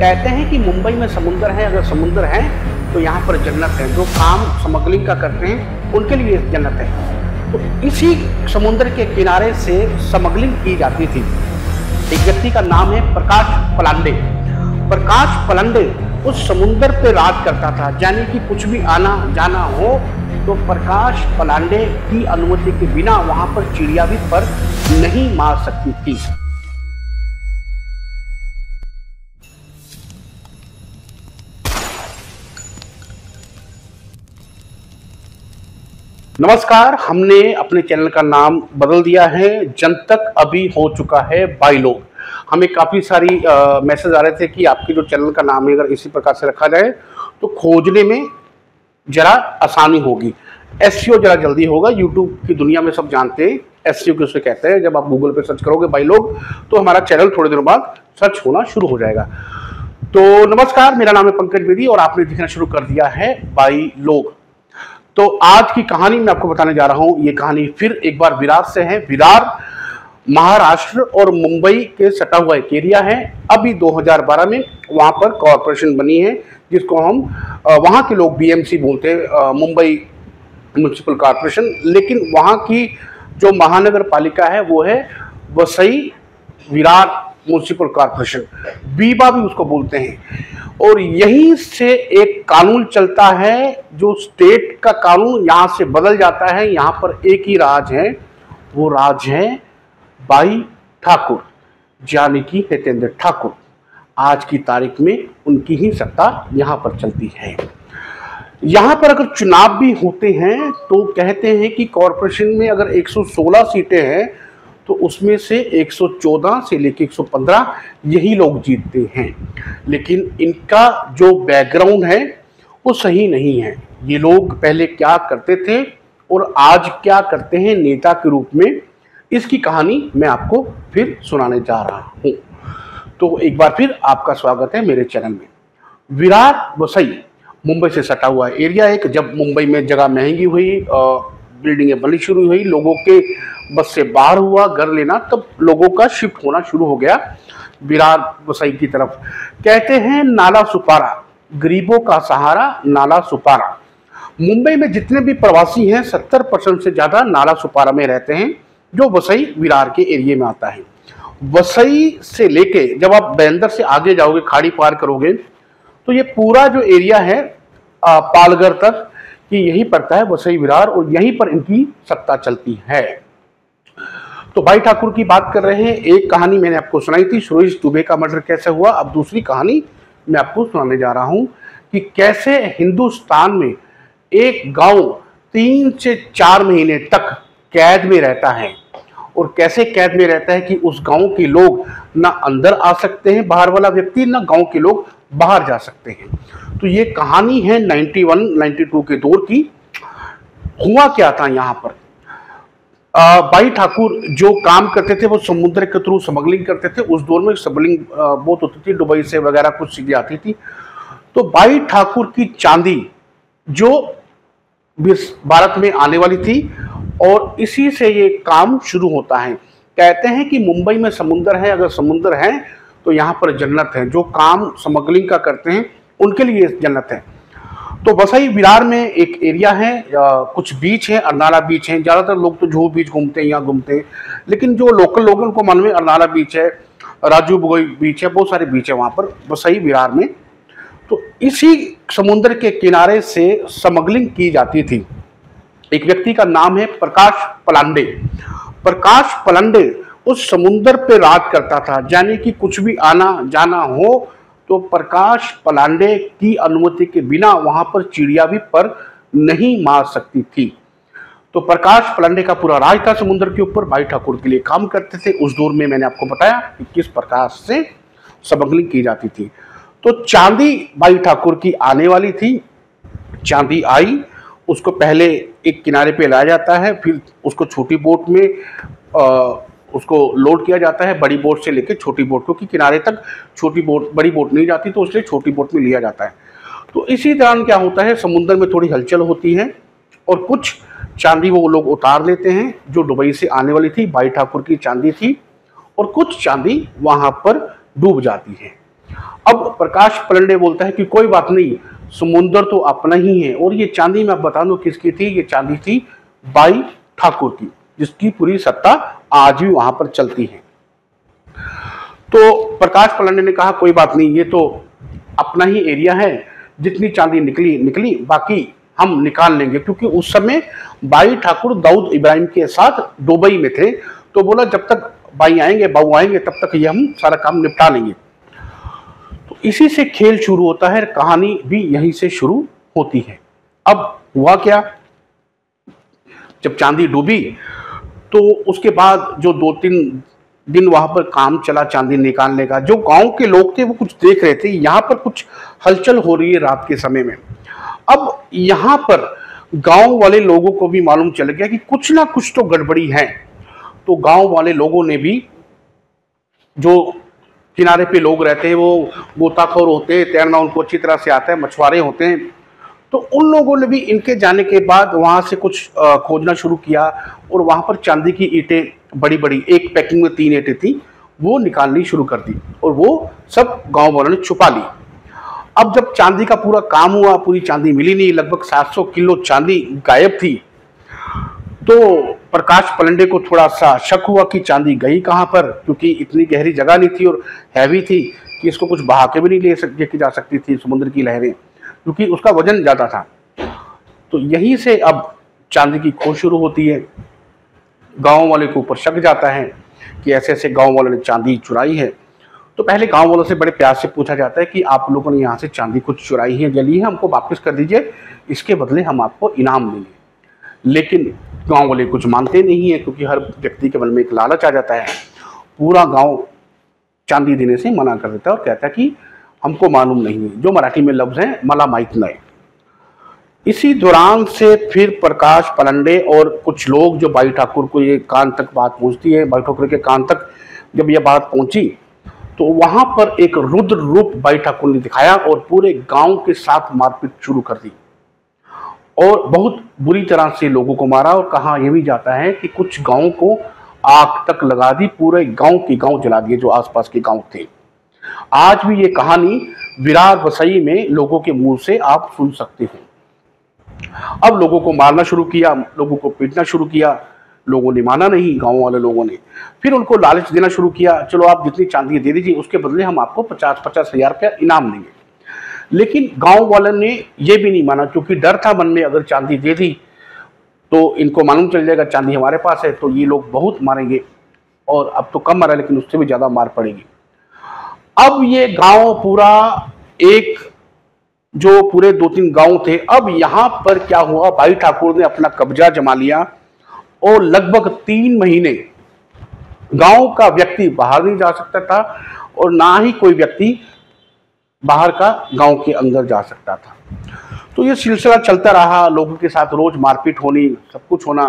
कहते हैं कि मुंबई में समुंदर है, अगर समुंदर है तो यहाँ पर जन्नत है। जो काम स्मगलिंग का करते हैं उनके लिए जन्नत है। तो इसी समुंदर के किनारे से स्मगलिंग की जाती थी। एक व्यक्ति का नाम है प्रकाश पलांडे। प्रकाश पलांडे उस समुंदर पे राज करता था, यानी कि कुछ भी आना जाना हो तो प्रकाश पलांडे की अनुमति के बिना वहां पर चिड़िया भी पर नहीं मार सकती थी। नमस्कार, हमने अपने चैनल का नाम बदल दिया है। जनतक अभी हो चुका है बाई लोग। हमें काफ़ी सारी मैसेज आ रहे थे कि आपके जो चैनल का नाम है अगर इसी प्रकार से रखा जाए तो खोजने में ज़रा आसानी होगी, एसईओ ज़रा जल्दी होगा। यूट्यूब की दुनिया में सब जानते हैं एसईओ किसे कहते हैं। जब आप गूगल पे सर्च करोगे बाई लोग तो हमारा चैनल थोड़े दिनों बाद सर्च होना शुरू हो जाएगा। तो नमस्कार, मेरा नाम है पंकज बेदी और आपने दिखना शुरू कर दिया है बाई लोग। तो आज की कहानी मैं आपको बताने जा रहा हूं। ये कहानी फिर एक बार विरार से है। विरार महाराष्ट्र और मुंबई के सटा हुआ एक एरिया है। अभी 2012 में वहां पर कॉरपोरेशन बनी है जिसको हम वहां के लोग बीएमसी बोलते हैं, मुंबई म्युनिसिपल कॉरपोरेशन। लेकिन वहां की जो महानगर पालिका है वो है वसई विरार म्युनिसिपल कॉरपोरेशन, बीबा भी उसको बोलते हैं। और यहीं से एक कानून चलता है, जो स्टेट का कानून यहाँ से बदल जाता है। यहाँ पर एक ही राज है, वो राज है बाई ठाकुर, यानी कि हितेंद्र ठाकुर। आज की तारीख में उनकी ही सत्ता यहाँ पर चलती है। यहाँ पर अगर चुनाव भी होते हैं तो कहते हैं कि कॉरपोरेशन में अगर 116 सीटें हैं तो उसमें से 114 से लेकर 115 यही लोग जीतते हैं। लेकिन इनका जो बैकग्राउंड है वो सही नहीं है। ये लोग पहले क्या करते थे और आज क्या करते हैं नेता के रूप में, इसकी कहानी मैं आपको फिर सुनाने जा रहा हूँ। तो एक बार फिर आपका स्वागत है मेरे चैनल में। विरार वसई मुंबई से सटा हुआ एरिया है। जब मुंबई में जगह महंगी हुई, बिल्डिंगें बननी शुरू हुई, लोगों के बस से बाहर हुआ घर लेना, तब लोगों का शिफ्ट होना शुरू हो गया विरार वसई की तरफ। कहते हैं नाला सुपारा, गरीबों का सहारा नाला सुपारा। मुंबई में जितने भी प्रवासी हैं 70% से ज़्यादा नाला सुपारा में रहते हैं, जो वसई विरार के एरिया में आता है। वसई से लेके जब आप बैंदर से आगे जाओगे, खाड़ी पार करोगे, तो ये पूरा जो एरिया है पालघर तक कि यही पड़ता है वसई विरार, और यहीं पर इनकी सत्ता चलती है। तो बाई ठाकुर की बात कर रहे हैं। एक कहानी मैंने आपको सुनाई थी, सुरेश दुबे का मर्डर कैसे हुआ। अब दूसरी कहानी मैं आपको सुनाने जा रहा हूं कि कैसे हिंदुस्तान में एक गांव 3 से 4 महीने तक कैद में रहता है, और कैसे कैद में रहता है कि उस गांव के लोग ना अंदर आ सकते हैं, बाहर वाला व्यक्ति, ना गांव के लोग बाहर जा सकते हैं। तो ये कहानी है 91-92 के दौर की। हुआ क्या था यहाँ पर, बाई ठाकुर जो काम करते थे वो समुद्र के थ्रू स्मगलिंग करते थे। उस दौर में स्मगलिंग बहुत होती थी, दुबई से वगैरह कुछ चीजें आती थी। तो बाई ठाकुर की चांदी जो भारत में आने वाली थी, और इसी से ये काम शुरू होता है। कहते हैं कि मुंबई में समुंदर है, अगर समुंदर है तो यहाँ पर जन्नत है। जो काम स्मगलिंग का करते हैं उनके लिए जन्नत है। तो वसई विरार में एक एरिया है, कुछ बीच है, अरनाला बीच है। ज़्यादातर लोग तो जुहू बीच घूमते हैं, यहाँ घूमते हैं, लेकिन जो लोकल लोग हैं उनको मालूम है अरनाला बीच है, राजू बुगोई बीच है, बहुत सारे बीच है वहाँ पर वसई विरार में। तो इसी समुद्र के किनारे से स्मगलिंग की जाती थी। एक व्यक्ति का नाम है प्रकाश पलांडे। प्रकाश पलांडे उस समुंदर पे राज करता था, यानी कि कुछ भी आना जाना हो तो प्रकाश पलांडे की अनुमति के बिना वहां पर चिड़िया भी पर नहीं मार सकती थी। तो प्रकाश पलांडे का पूरा राज था समुद्र के ऊपर। बाई ठाकुर के लिए काम करते थे। उस दौर में मैंने आपको बताया कि किस प्रकार से स्मगलिंग की जाती थी। तो चांदी बाई ठाकुर की आने वाली थी। चांदी आई, उसको पहले एक किनारे पे लाया जाता है, फिर उसको छोटी बोट में उसको लोड किया जाता है, बड़ी बोट से लेकर छोटी बोट, क्योंकि किनारे तक छोटी बोट बड़ी बोट नहीं जाती, तो इसलिए छोटी बोट में लिया जाता है। तो इसी दौरान क्या होता है, समुद्र में थोड़ी हलचल होती है और कुछ चांदी वो लोग उतार लेते हैं जो दुबई से आने वाली थी, बाई ठाकुर की चांदी थी, और कुछ चांदी वहां पर डूब जाती है। अब प्रकाश पलंडे बोलता है कि कोई बात नहीं, समुंदर तो अपना ही है। और ये चांदी मैं बता दूं किसकी थी, ये चांदी थी बाई ठाकुर की, जिसकी पूरी सत्ता आज भी वहां पर चलती है। तो प्रकाश पलंडे ने कहा कोई बात नहीं, ये तो अपना ही एरिया है, जितनी चांदी निकली निकली, बाकी हम निकाल लेंगे। क्योंकि उस समय बाई ठाकुर दाऊद इब्राहिम के साथ दुबई में थे, तो बोला जब तक बाई आएंगे, बाबू आएंगे, तब तक ये हम सारा काम निपटा लेंगे। तो इसी से खेल शुरू होता है, कहानी भी यहीं से शुरू होती है। अब हुआ क्या, जब चांदी डूबी तो उसके बाद जो 2-3 दिन वहां पर काम चला चांदी निकालने का। जो गांव के लोग थे वो कुछ देख रहे थे, यहाँ पर कुछ हलचल हो रही है रात के समय में। अब यहाँ पर गांव वाले लोगों को भी मालूम चल गया कि कुछ ना कुछ तो गड़बड़ी है। तो गांव वाले लोगों ने भी, जो किनारे पे लोग रहते हैं वो गोताखोर होते हैं, तैरना उनको अच्छी तरह से आता है, मछुआरे होते हैं, तो उन लोगों ने भी इनके जाने के बाद वहां से कुछ खोजना शुरू किया। और वहां पर चांदी की ईंटें बड़ी बड़ी, एक पैकिंग में 3 ईंटें थी, वो निकालनी शुरू कर दी और वो सब गांव वालों ने छुपा ली। अब जब चांदी का पूरा काम हुआ, पूरी चांदी मिली नहीं, लगभग 700 किलो चांदी गायब थी, तो प्रकाश पलंडे को थोड़ा सा शक हुआ कि चांदी गई कहाँ पर, क्योंकि इतनी गहरी जगह नहीं थी और हैवी थी कि इसको कुछ बहा के भी नहीं लेके जा सकती थी समुद्र की लहरें, क्योंकि उसका वजन ज़्यादा था। तो यहीं से अब चांदी की खोज शुरू होती है। गांव वाले के ऊपर शक जाता है कि ऐसे ऐसे गांव वालों ने चांदी चुराई है। तो पहले गांव वालों से बड़े प्यार से पूछा जाता है कि आप लोगों ने यहाँ से चांदी कुछ चुराई है, जली है, हमको वापस कर दीजिए, इसके बदले हम आपको इनाम देंगे। लेकिन गांव वाले कुछ मानते नहीं है, क्योंकि हर व्यक्ति के मन में एक लालच आ जाता है। पूरा गांव चांदी देने से मना कर देता है और कहता है कि हमको मालूम नहीं है, जो मराठी में लफ्ज है मला माहित नहीं। इसी दौरान से फिर प्रकाश पलंडे और कुछ लोग, जो बाई ठाकुर को ये कान तक बात पहुंचती है, बाई ठाकुर के कान तक जब यह बात पहुंची, तो वहां पर एक रुद्र रूप बाई ठाकुर ने दिखाया और पूरे गांव के साथ मारपीट शुरू कर दी और बहुत बुरी तरह से लोगों को मारा। और कहा यह भी जाता है कि कुछ गांव को आग तक लगा दी, पूरे गांव के गांव जला दिए जो आसपास के गांव थे। आज भी ये कहानी विरार वसई में लोगों के मुंह से आप सुन सकते हो। अब लोगों को मारना शुरू किया, लोगों को पीटना शुरू किया। लोगों ने माना नहीं, गांव वाले लोगों ने फिर उनको लालच देना शुरू किया, चलो आप जितनी चांदी दे दीजिए, उसके बदले हम आपको 50-50 हजार रुपया इनाम देंगे। लेकिन गांव वालों ने ये भी नहीं माना, क्योंकि डर था मन में, अगर चांदी दे दी तो इनको मालूम चल जाएगा चांदी हमारे पास है, तो ये लोग बहुत मारेंगे। और अब तो कम मारा, लेकिन उससे भी ज्यादा मार पड़ेगी। अब ये गांव पूरा, एक जो पूरे 2-3 गांव थे, अब यहां पर क्या हुआ, बाई ठाकुर ने अपना कब्जा जमा लिया और लगभग 3 महीने गांव का व्यक्ति बाहर नहीं जा सकता था और ना ही कोई व्यक्ति बाहर का गांव के अंदर जा सकता था। तो ये सिलसिला चलता रहा, लोगों के साथ रोज मारपीट होनी, सब कुछ होना,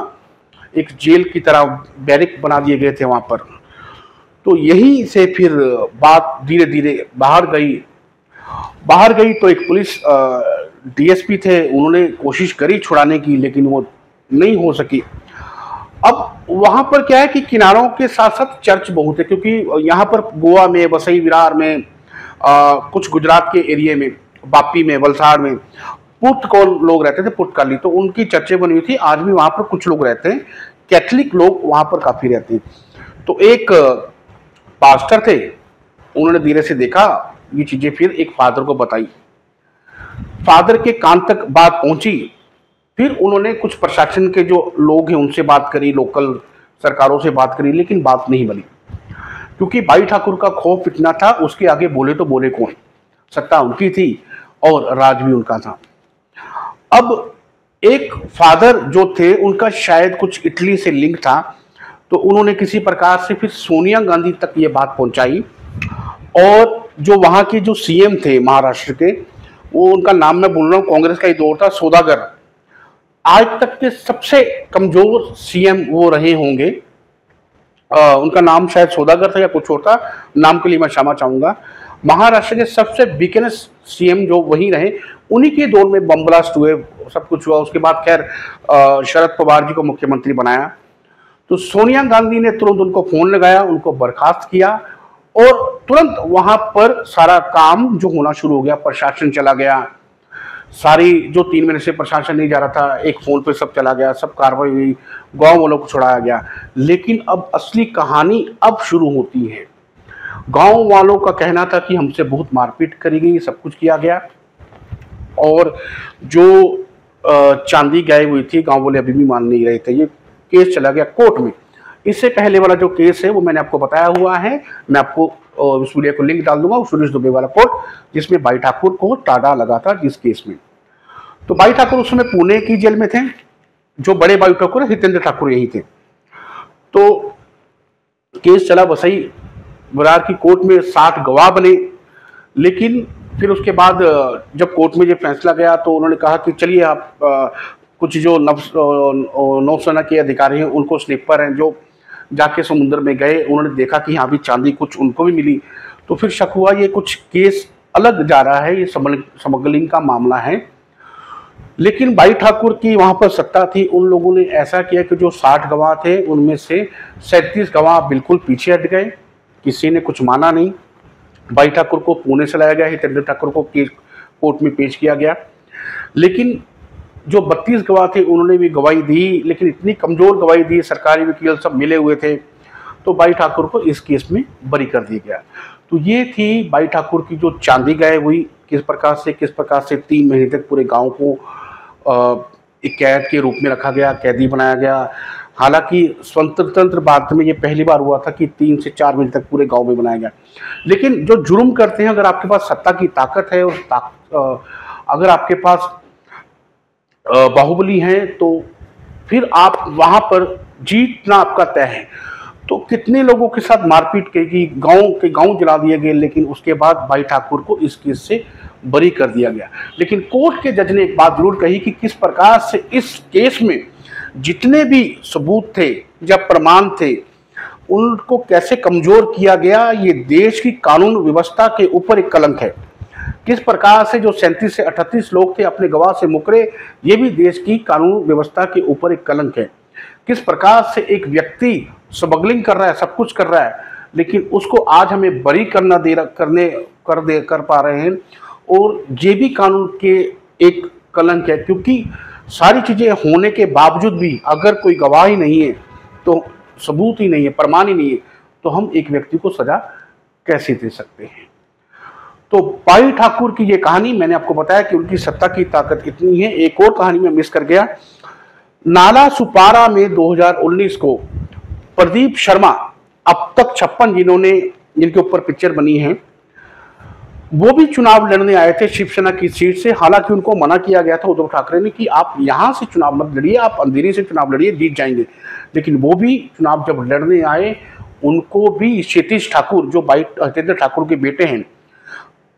एक जेल की तरह बैरिक बना दिए गए थे वहां पर। तो यहीं से फिर बात धीरे धीरे बाहर गई तो एक पुलिस डीएसपी थे, उन्होंने कोशिश करी छुड़ाने की, लेकिन वो नहीं हो सकी। अब वहां पर क्या है कि किनारों के साथ साथ चर्च बहुत है, क्योंकि यहाँ पर गोवा में, वसई विरार में, कुछ गुजरात के एरिया में, वापी में, वलसाड़ में पुर्तगाल लोग रहते थे, पुर्तगाली, तो उनकी चर्चें बनी हुई थी। आज भी वहां पर कुछ लोग रहते हैं, कैथलिक लोग वहां पर काफी रहते हैं। तो एक पास्टर थे, उन्होंने धीरे से देखा ये चीजें, फिर एक फादर को बताई। फादर के कान तक बात पहुंची, फिर उन्होंने कुछ प्रशासन के जो लोग हैं उनसे बात करी, लोकल सरकारों से बात करी, लेकिन बात नहीं बनी, क्योंकि बाई ठाकुर का खौफ इतना था, उसके आगे बोले तो बोले कौन, सत्ता उनकी थी और राज भी उनका था। अब एक फादर जो थे, उनका शायद कुछ इटली से लिंक था, तो उन्होंने किसी प्रकार से फिर सोनिया गांधी तक ये बात पहुंचाई। और जो वहां के जो सीएम थे महाराष्ट्र के, वो, उनका नाम मैं बोल रहा हूँ, कांग्रेस का ही दौर था, सौदागर, आज तक के सबसे कमजोर सीएम वो रहे होंगे। उनका नाम शायद सौदागर था या कुछ और था, नाम के लिए मैं क्षमा चाहूंगा। महाराष्ट्र के सबसे वीकेनेस्ट सीएम जो वही रहे, उन्हीं के दौर में बम ब्लास्ट हुए, सब कुछ हुआ। उसके बाद खैर शरद पवार जी को मुख्यमंत्री बनाया। तो सोनिया गांधी ने तुरंत उनको फोन लगाया, उनको बर्खास्त किया और तुरंत वहां पर सारा काम जो होना शुरू हो गया, प्रशासन चला गया, सारी जो 3 महीने से प्रशासन नहीं जा रहा था, एक फोन पे सब चला गया, सब कार्रवाई हुई, गांव वालों को छुड़ाया गया। लेकिन अब असली कहानी अब शुरू होती है। गांव वालों का कहना था कि हमसे बहुत मारपीट करी गई, सब कुछ किया गया, और जो चांदी गायब हुई थी गांव वाले अभी भी मान नहीं रहे थे। ये केस चला गया कोर्ट में। इससे पहले वाला जो केस है वो मैंने आपको बताया हुआ है, मैं आपको उस वीडियो को लिंक डाल दूंगा, सुरेश दुबे वाला कोर्ट, जिसमें भाई ठाकुर को टाड़ा लगा था जिस केस में। तो भाई ठाकुर उस समय पुणे की जेल में थे, जो बड़े भाई ठाकुर हितेंद्र ठाकुर यही थे। तो केस चला वसई विरार की कोर्ट में, 60 गवाह बने। लेकिन फिर उसके बाद जब कोर्ट में ये फैसला गया तो उन्होंने कहा कि चलिए आप कुछ जो नौसेना के अधिकारी हैं, उनको स्निपर हैं, जो जाके समुद्र में गए, उन्होंने देखा कि यहाँ भी चांदी कुछ उनको भी मिली। तो फिर शक हुआ ये कुछ केस अलग जा रहा है, ये स्मगलिंग का मामला है। लेकिन भाई ठाकुर की वहाँ पर सत्ता थी, उन लोगों ने ऐसा किया कि जो 60 गवाह थे उनमें से 37 गवाह बिल्कुल पीछे हट गए, किसी ने कुछ माना नहीं। भाई ठाकुर को पुणे से लाया गया, हितेंद्र ठाकुर को कोर्ट में पेश किया गया। लेकिन जो 32 गवाह थे उन्होंने भी गवाही दी, लेकिन इतनी कमजोर गवाही दी, सरकारी वकील सब मिले हुए थे, तो भाई ठाकुर को इस केस में बरी कर दिया गया। तो ये थी भाई ठाकुर की जो चांदी गायब हुई, किस प्रकार से 3 महीने तक पूरे गांव को एक कैद के रूप में रखा गया, कैदी बनाया गया। हालांकि स्वतंत्र भारत में ये पहली बार हुआ था कि 3 से 4 महीने तक पूरे गांव में बनाया गया। लेकिन जो जुर्म करते हैं, अगर आपके पास सत्ता की ताकत है और अगर आपके पास बाहुबली हैं, तो फिर आप वहां पर जीतना आपका तय है। तो कितने लोगों के साथ मारपीट की, गांव जला दिए गए, लेकिन उसके बाद भाई ठाकुर को इस केस से बरी कर दिया गया। लेकिन कोर्ट के जज ने एक बात जरूर कही कि किस प्रकार से इस केस में जितने भी सबूत थे या प्रमाण थे उनको कैसे कमजोर किया गया, ये देश की कानून व्यवस्था के ऊपर एक कलंक है। किस प्रकार से जो 37 से 38 लोग थे अपने गवाह से मुकरे, ये भी देश की कानून व्यवस्था के ऊपर एक कलंक है। किस प्रकार से एक व्यक्ति स्मगलिंग कर रहा है, सब कुछ कर रहा है, लेकिन उसको आज हमें बरी कर पा रहे हैं, और ये भी कानून के एक कलंक है। क्योंकि सारी चीजें होने के बावजूद भी अगर कोई गवाह ही नहीं है, तो सबूत ही नहीं है, प्रमाण ही नहीं है, तो हम एक व्यक्ति को सजा कैसे दे सकते हैं। तो भाई ठाकुर की ये कहानी, मैंने आपको बताया कि उनकी सत्ता की ताकत इतनी है। एक और कहानी में मिस कर गया। नाला सुपारा में 2019 को प्रदीप शर्मा, अब तक 56 जिनके ऊपर पिक्चर बनी है, वो भी चुनाव लड़ने आए थे शिवसेना की सीट से। हालांकि उनको मना किया गया था उद्धव ठाकरे ने कि आप यहां से चुनाव मत लड़िए, आप अंधेरी से चुनाव लड़िए, जीत जाएंगे। लेकिन वो भी चुनाव जब लड़ने आए, उनको भी क्षितिज ठाकुर, जो भाई हितेंद्र ठाकुर के बेटे हैं,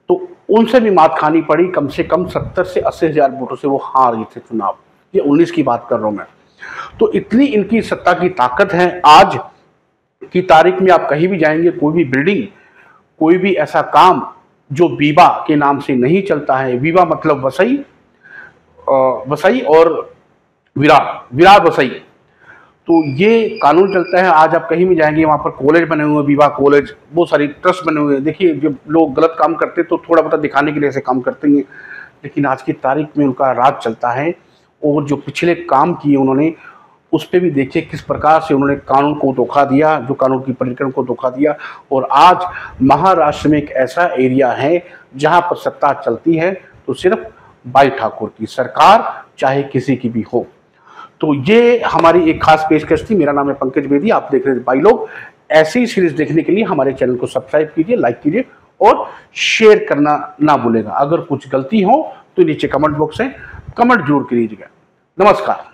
तो उनसे भी मात खानी पड़ी। कम से कम 70 से 80 हजार वोटों से वो हार गए थे चुनाव। ये 19 की बात कर रहा हूं मैं। तो इतनी इनकी सत्ता की ताकत है। आज की तारीख में आप कहीं भी जाएंगे, कोई भी बिल्डिंग, कोई भी ऐसा काम जो बीबा के नाम से नहीं चलता है, बीबा मतलब वसई और विरार वसई, तो ये कानून चलता है। आज आप कहीं भी जाएंगे, वहाँ पर कॉलेज बने हुए हैं, बीबा कॉलेज, बहुत सारी ट्रस्ट बने हुए हैं। देखिए, जब लोग गलत काम करते तो थोड़ा बहुत दिखाने के लिए ऐसे काम करते हैं, लेकिन आज की तारीख में उनका राज चलता है। और जो पिछले काम किए उन्होंने, उस पर भी देखिए किस प्रकार से उन्होंने कानून को धोखा दिया, जो कानून की परिक्रम को धोखा दिया। और आज महाराष्ट्र में एक ऐसा एरिया है जहाँ पर सत्ता चलती है तो सिर्फ भाई ठाकुर की सरकार, चाहे किसी की भी हो। तो ये हमारी एक खास पेशकश थी। मेरा नाम है पंकज बेदी, आप देख रहे थे भाई लोग। ऐसी सीरीज देखने के लिए हमारे चैनल को सब्सक्राइब कीजिए, लाइक कीजिए और शेयर करना ना भूलेगा। अगर कुछ गलती हो तो नीचे कमेंट बॉक्स है, कमेंट जरूर कीजिएगा। नमस्कार।